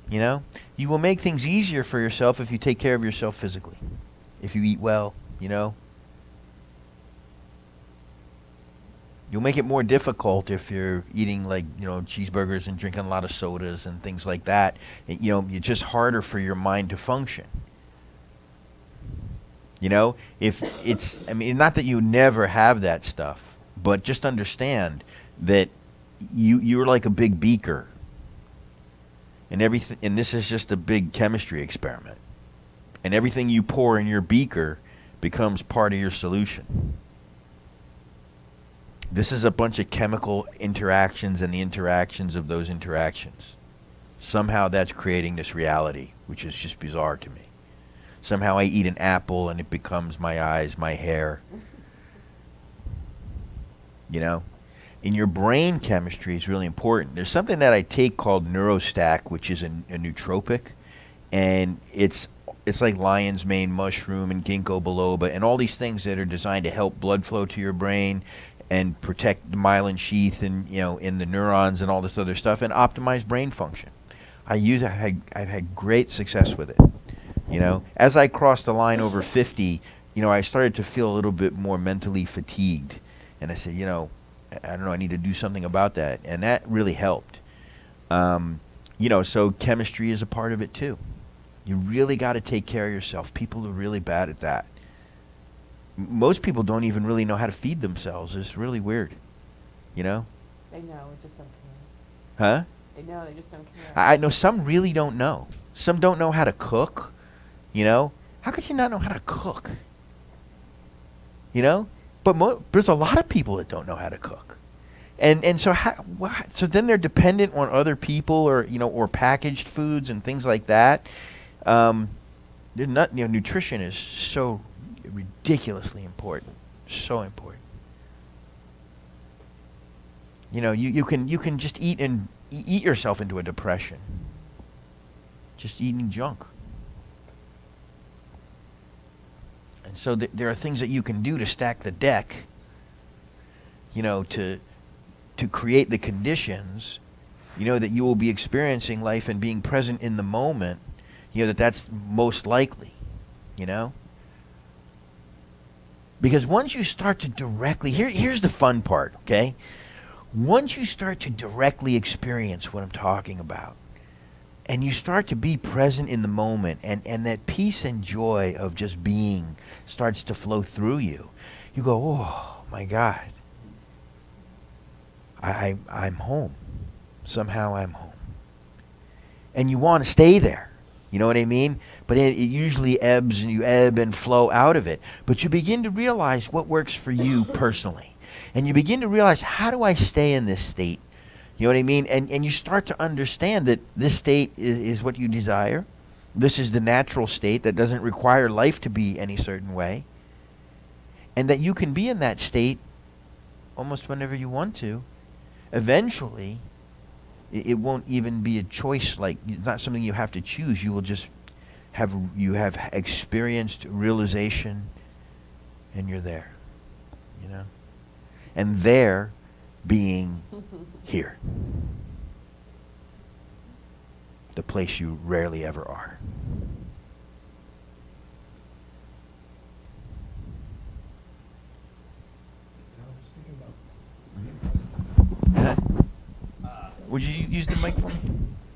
You will make things easier for yourself if you take care of yourself physically. If you eat well, You'll make it more difficult if you're eating cheeseburgers and drinking a lot of sodas and things like that. It's just harder for your mind to function. If it's, not that you never have that stuff, but just understand that you're like a big beaker. And this is just a big chemistry experiment. And everything you pour in your beaker becomes part of your solution. This is a bunch of chemical interactions and the interactions of those interactions. Somehow that's creating this reality, which is just bizarre to me. Somehow I eat an apple and it becomes my eyes, my hair. In your brain chemistry is really important. There's something that I take called Neurostack, which is a nootropic, and it's like lion's mane mushroom and ginkgo biloba and all these things that are designed to help blood flow to your brain and protect the myelin sheath and in the neurons and all this other stuff and optimize brain function. I've had great success with it. As I crossed the line over 50, I started to feel a little bit more mentally fatigued, and I said, I don't know, I need to do something about that, and that really helped. So chemistry is a part of it too. You really got to take care of yourself. People are really bad at that. most people don't even really know how to feed themselves. It's really weird, you know? They know, we just don't care. Huh? They know, they just don't care. I know some really don't know. Some don't know how to cook, you know? How could you not know how to cook? You know? But there's a lot of people that don't know how to cook. And so so then they're dependent on other people, or, you know, or packaged foods and things like that. They're not, you know, nutrition is so ridiculously important. So important. You know, you can just eat yourself into a depression. Just eating junk. And so there are things that you can do to stack the deck, you know, to create the conditions, you know, that you will be experiencing life and being present in the moment, you know, that's most likely, you know? Because once you start to directly, here's the fun part, okay? Once you start to directly experience what I'm talking about, and you start to be present in the moment, and that peace and joy of just being starts to flow through you, you go, oh my God, I'm home. Somehow I'm home. And you want to stay there. You know what I mean? But it usually ebbs, and you ebb and flow out of it. But you begin to realize what works for you personally. And you begin to realize, how do I stay in this state? You know what I mean? And you start to understand that this state is what you desire. This is the natural state that doesn't require life to be any certain way. And that you can be in that state almost whenever you want to. Eventually, it won't even be a choice. Like, it's not something you have to choose. You will just have experienced realization, and you're there, you know? And there being here. The place you rarely ever are. Would you use the mic for me?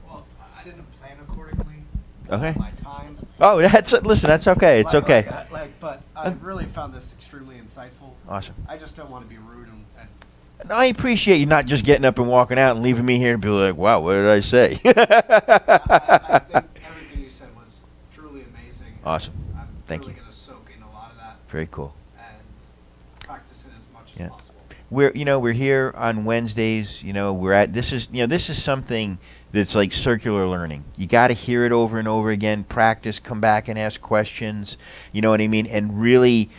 Well, I didn't plan accordingly. Okay. My time. Oh, listen, that's okay. It's okay. But I really found this extremely insightful. Awesome. I just don't want to be rude and I appreciate you not just getting up and walking out and leaving me here and be like, wow, what did I say? I think everything you said was truly amazing. Awesome. I'm Thank really you. going to soak in a lot of that Very cool. and practice it as much Yeah. as possible. We're here on Wednesdays. This is something that's like circular learning. You got to hear it over and over again, practice, come back and ask questions. You know what I mean? And really,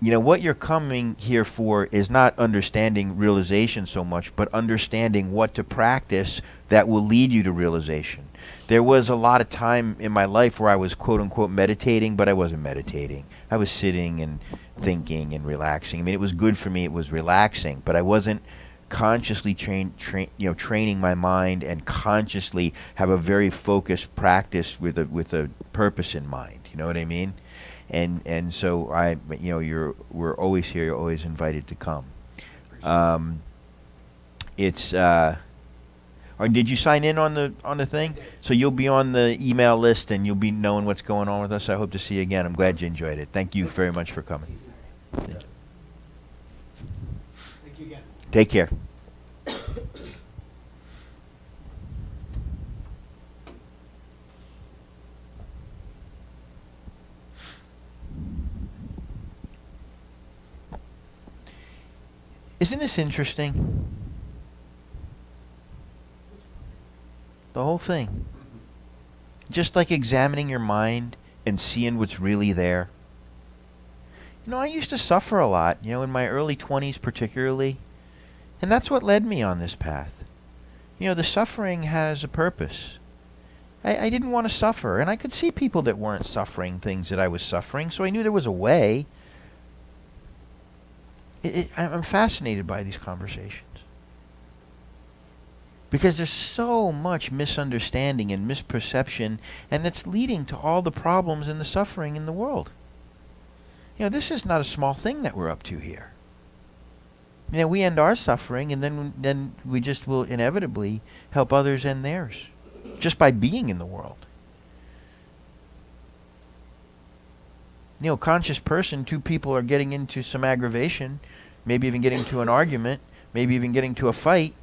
what you're coming here for is not understanding realization so much, but understanding what to practice that will lead you to realization. There was a lot of time in my life where I was quote unquote meditating, but I wasn't meditating. I was sitting and thinking and relaxing. I mean, it was good for me. It was relaxing, but I wasn't consciously training my mind and consciously have a very focused practice with a purpose in mind. You know what I mean? And so we're always here. You're always invited to come. Or did you sign in on the thing? So you'll be on the email list and you'll be knowing what's going on with us. I hope to see you again. I'm glad you enjoyed it. Thank you very much for coming. Thank you again. Take care. Isn't this interesting? The whole thing. Just like examining your mind and seeing what's really there. I used to suffer a lot, in my early 20s particularly. And that's what led me on this path. The suffering has a purpose. I didn't want to suffer. And I could see people that weren't suffering things that I was suffering, so I knew there was a way. I'm fascinated by these conversations. Because there's so much misunderstanding and misperception, and that's leading to all the problems and the suffering in the world. This is not a small thing that we're up to here. We end our suffering, and then we just will inevitably help others end theirs, just by being in the world. Conscious person, two people are getting into some aggravation, maybe even getting to an argument, maybe even getting to a fight,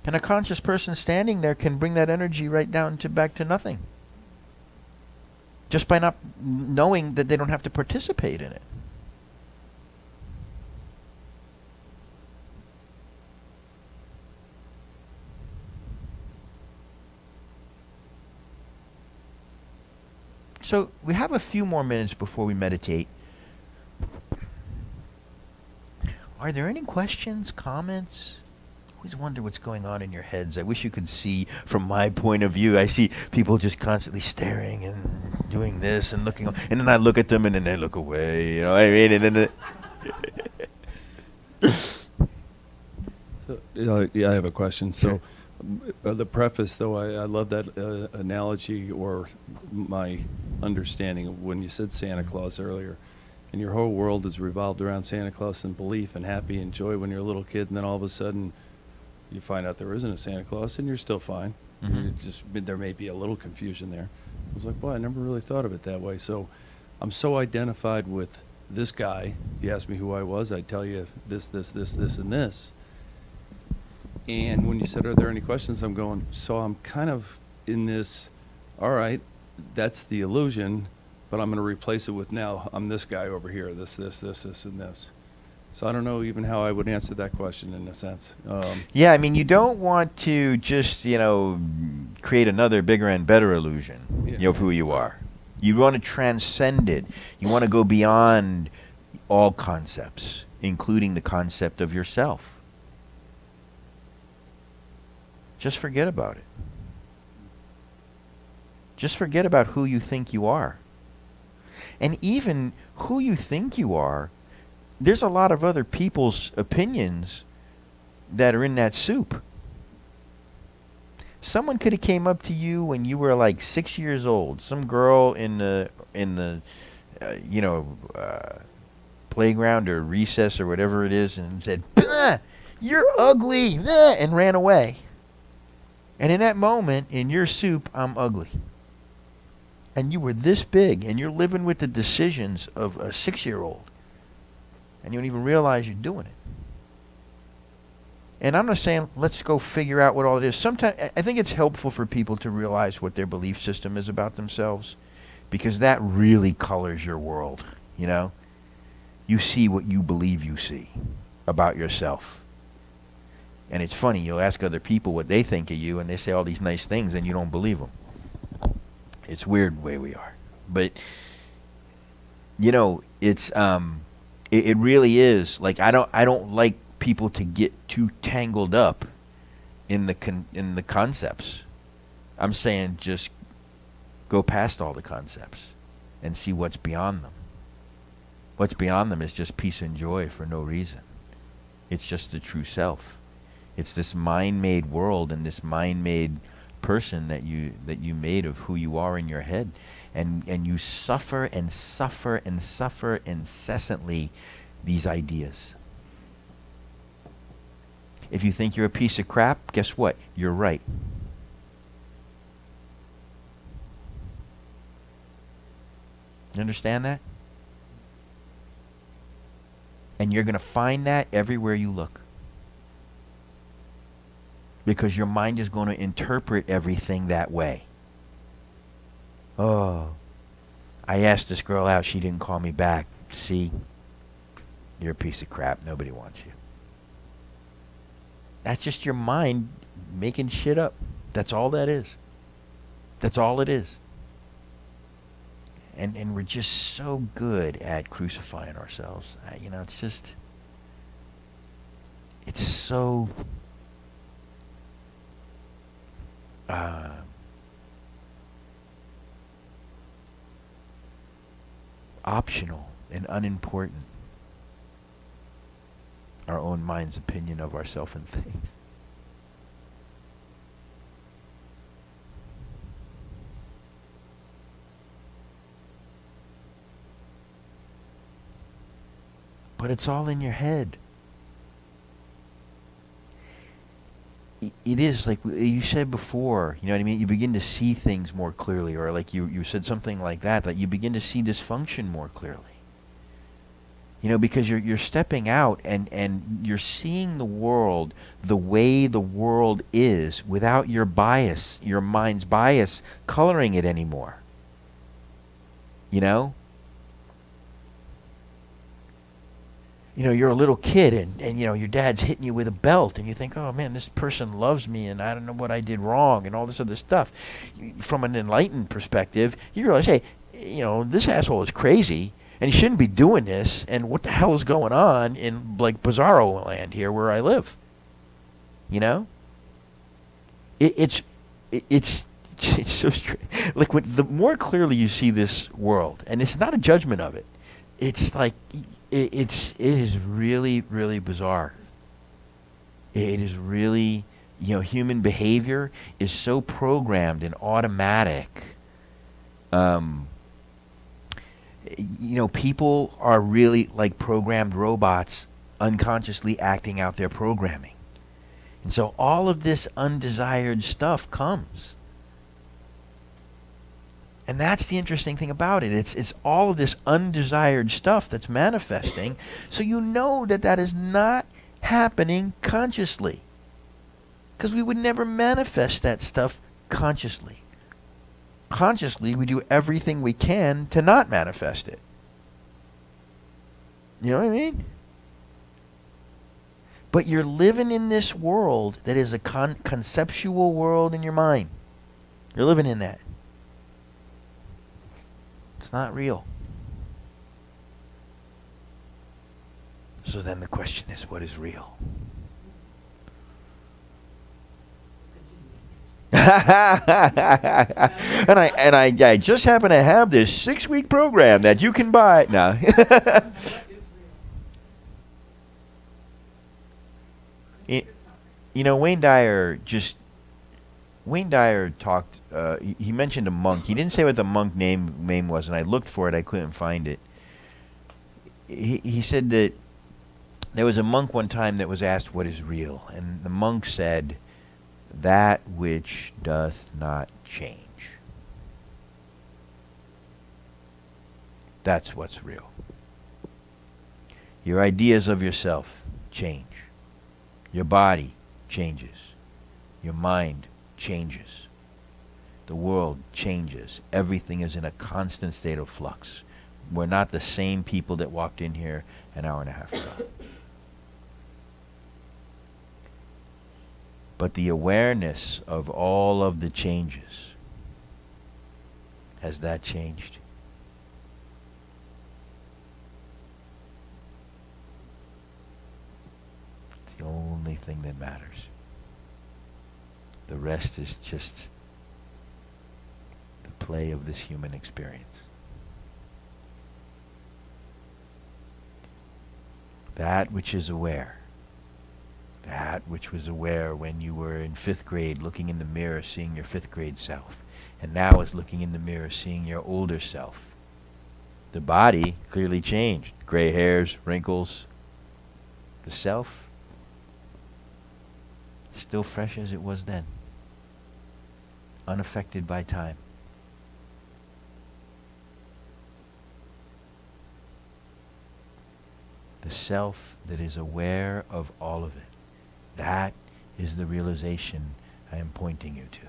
and a conscious person standing there can bring that energy right down to back to nothing. Just by not knowing that they don't have to participate in it. So we have a few more minutes before we meditate. Are there any questions, comments? I always wonder what's going on in your heads. I wish you could see from my point of view. I see people just constantly staring and doing this and looking, and then I look at them and then they look away. You know what I mean? And then So, yeah, I have a question. So, the preface, though, I love that analogy or my understanding of when you said Santa Claus earlier, and your whole world is revolved around Santa Claus and belief and happy and joy when you're a little kid, and then all of a sudden you find out there isn't a Santa Claus and you're still fine. There may be a little confusion there. I was like, boy, I never really thought of it that way. So I'm so identified with this guy. If you asked me who I was, I'd tell you this, and this. And when you said, are there any questions? I'm going, so I'm kind of in this, all right, that's the illusion, but I'm going to replace it with now I'm this guy over here, this, and this. So I don't know even how I would answer that question in a sense. yeah, I mean, you don't want to just, create another bigger and better illusion of who you are. You want to transcend it. You want to go beyond all concepts, including the concept of yourself. Just forget about it. Just forget about who you think you are. And even who you think you are, there's a lot of other people's opinions that are in that soup. Someone could have came up to you when you were like 6 years old. Some girl in the playground or recess or whatever it is, and said, "You're ugly," and ran away. And in that moment, in your soup, I'm ugly. And you were this big, and you're living with the decisions of a 6-year-old. And you don't even realize you're doing it. And I'm not saying let's go figure out what all it is. Sometimes I think it's helpful for people to realize what their belief system is about themselves, because that really colors your world, You see what you believe you see about yourself. And it's funny, you'll ask other people what they think of you, and they say all these nice things, and you don't believe them. It's weird the way we are. But, it's, it really is. Like, I don't like people to get too tangled up in the concepts. I'm saying just go past all the concepts and see what's beyond them. What's beyond them is just peace and joy for no reason. It's just the true self. It's this mind-made world and this mind-made person that you made of who you are in your head, and you suffer and suffer and suffer incessantly these ideas. If you think you're a piece of crap, guess what? You're right. You understand that? And you're going to find that everywhere you look. Because your mind is going to interpret everything that way. Oh, I asked this girl out, she didn't call me back. See, you're a piece of crap, nobody wants you. That's just your mind making shit up. That's all that is. That's all it is. And we're just so good at crucifying ourselves. It's so optional and unimportant, our own mind's opinion of ourselves and things. But it's all in your head. It is, like you said before, you know what I mean? You begin to see things more clearly, or like you said something like that you begin to see dysfunction more clearly. You know, because you're stepping out and you're seeing the world the way the world is without your bias, your mind's bias coloring it anymore. You know? You know, you're a little kid and you know, your dad's hitting you with a belt and you think, oh man, this person loves me and I don't know what I did wrong and all this other stuff. From an enlightened perspective, you realize, hey, you know, this asshole is crazy and he shouldn't be doing this, and what the hell is going on in like Bizarro land here where I live? You know? It's so strange. Like the more clearly you see this world, and it's not a judgment of it, it's like it is really, really bizarre. It is really, you know, human behavior is so programmed and automatic. You know, people are really like programmed robots unconsciously acting out their programming. And so all of this undesired stuff comes. And that's the interesting thing about it. It's all of this undesired stuff that's manifesting, so you know that that is not happening consciously. Because we would never manifest that stuff consciously. Consciously, we do everything we can to not manifest it. You know what I mean? But you're living in this world that is a conceptual world in your mind. You're living in that. It's not real. So then the question is, what is real? and I just happen to have this 6-week program that you can buy now. You know, Wayne Dyer talked. He mentioned a monk. He didn't say what the monk name was, and I looked for it. I couldn't find it. He said that there was a monk one time that was asked what is real, and the monk said, "That which doth not change." That's what's real. Your ideas of yourself change. Your body changes. Your mind changes. The world changes. Everything is in a constant state of flux. We're not the same people that walked in here an hour and a half ago. But the awareness of all of the changes, has that changed? It's the only thing that matters. The rest is just the play of this human experience. That which is aware, that which was aware when you were in 5th grade looking in the mirror seeing your 5th grade self, and now is looking in the mirror seeing your older self. The body clearly changed. Gray hairs, wrinkles. The self, still fresh as it was then. Unaffected by time. The self that is aware of all of it. That is the realization I am pointing you to.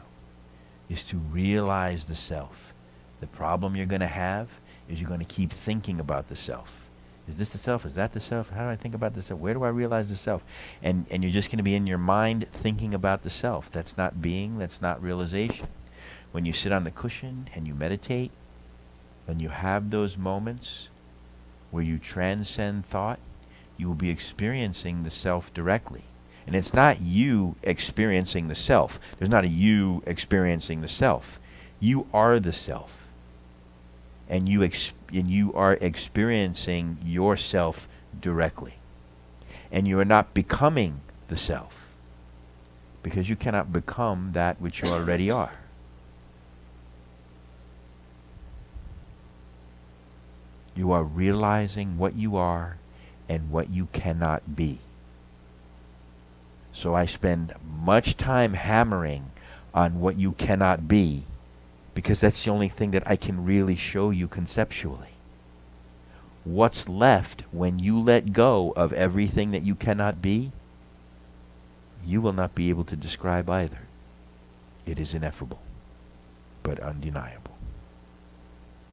Is to realize the self. The problem you're going to have is you're going to keep thinking about the self. Is this the self? Is that the self? How do I think about the self? Where do I realize the self? And you're just going to be in your mind thinking about the self. That's not being. That's not realization. When you sit on the cushion and you meditate, when you have those moments where you transcend thought, you will be experiencing the self directly. And it's not you experiencing the self. There's not a you experiencing the self. You are the self. And you are experiencing yourself directly. And you are not becoming the self. Because you cannot become that which you already are. You are realizing what you are and what you cannot be. So I spend much time hammering on what you cannot be, because that's the only thing that I can really show you conceptually. what's left when you let go of everything that you cannot be, you will not be able to describe either. It is ineffable, but undeniable.